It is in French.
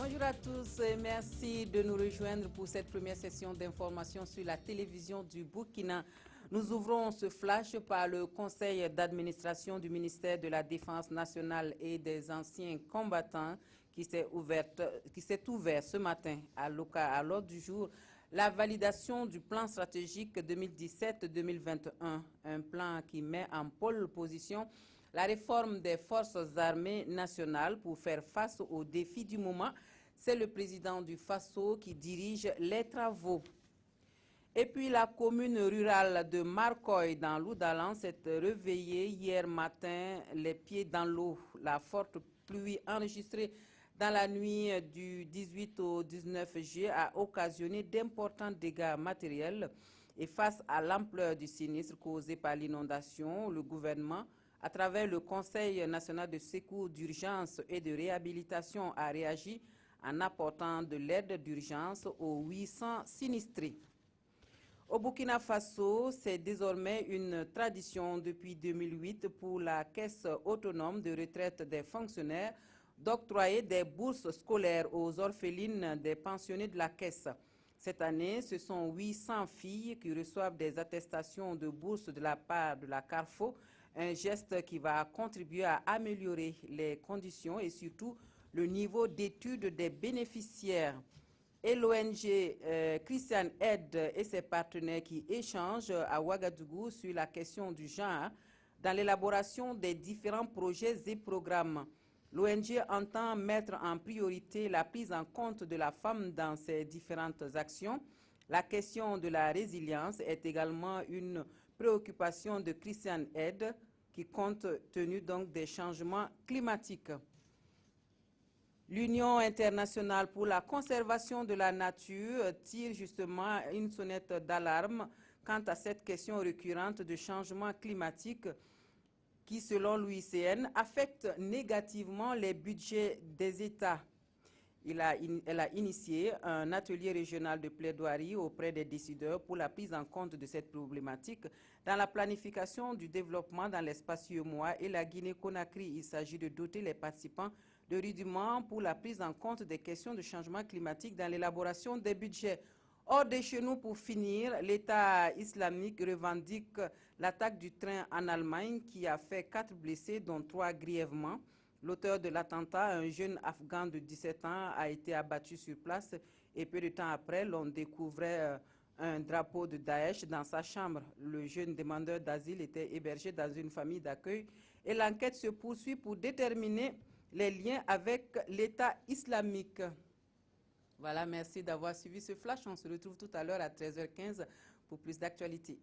Bonjour à tous et merci de nous rejoindre pour cette première session d'information sur la télévision du Burkina. Nous ouvrons ce flash par le conseil d'administration du ministère de la Défense nationale et des anciens combattants qui s'est ouvert ce matin à l'ordre du jour la validation du plan stratégique 2017-2021, un plan qui met en pole position la réforme des forces armées nationales pour faire face aux défis du moment. C'est le président du FASO qui dirige les travaux. Et puis la commune rurale de Marcoy dans l'Oudalan s'est réveillée hier matin les pieds dans l'eau. La forte pluie enregistrée dans la nuit du 18 au 19 juillet a occasionné d'importants dégâts matériels. Et face à l'ampleur du sinistre causé par l'inondation, le gouvernement, à travers le Conseil national de secours d'urgence et de réhabilitation, a réagi en apportant de l'aide d'urgence aux 800 sinistrés. Au Burkina Faso, c'est désormais une tradition depuis 2008 pour la Caisse autonome de retraite des fonctionnaires d'octroyer des bourses scolaires aux orphelines des pensionnés de la Caisse. Cette année, ce sont 800 filles qui reçoivent des attestations de bourse de la part de la CARFO, un geste qui va contribuer à améliorer les conditions et surtout le niveau d'études des bénéficiaires. Et l'ONG Christian Aid et ses partenaires qui échangent à Ouagadougou sur la question du genre dans l'élaboration des différents projets et programmes. L'ONG entend mettre en priorité la prise en compte de la femme dans ses différentes actions. La question de la résilience est également une préoccupation de Christian Aid qui compte tenu donc des changements climatiques. L'Union internationale pour la conservation de la nature tire justement une sonnette d'alarme quant à cette question récurrente de changement climatique qui, selon l'UICN, affecte négativement les budgets des États. Elle a initié un atelier régional de plaidoirie auprès des décideurs pour la prise en compte de cette problématique dans la planification du développement dans l'espace UEMOA et la Guinée-Conakry. Il s'agit de doter les participants de rudiments pour la prise en compte des questions de changement climatique dans l'élaboration des budgets. Hors de chez nous, pour finir, l'État islamique revendique l'attaque du train en Allemagne qui a fait 4 blessés, dont 3 grièvement. L'auteur de l'attentat, un jeune Afghan de 17 ans, a été abattu sur place et peu de temps après, l'on découvrait un drapeau de Daesh dans sa chambre. Le jeune demandeur d'asile était hébergé dans une famille d'accueil et l'enquête se poursuit pour déterminer les liens avec l'État islamique. Voilà, merci d'avoir suivi ce flash. On se retrouve tout à l'heure à 13h15 pour plus d'actualités.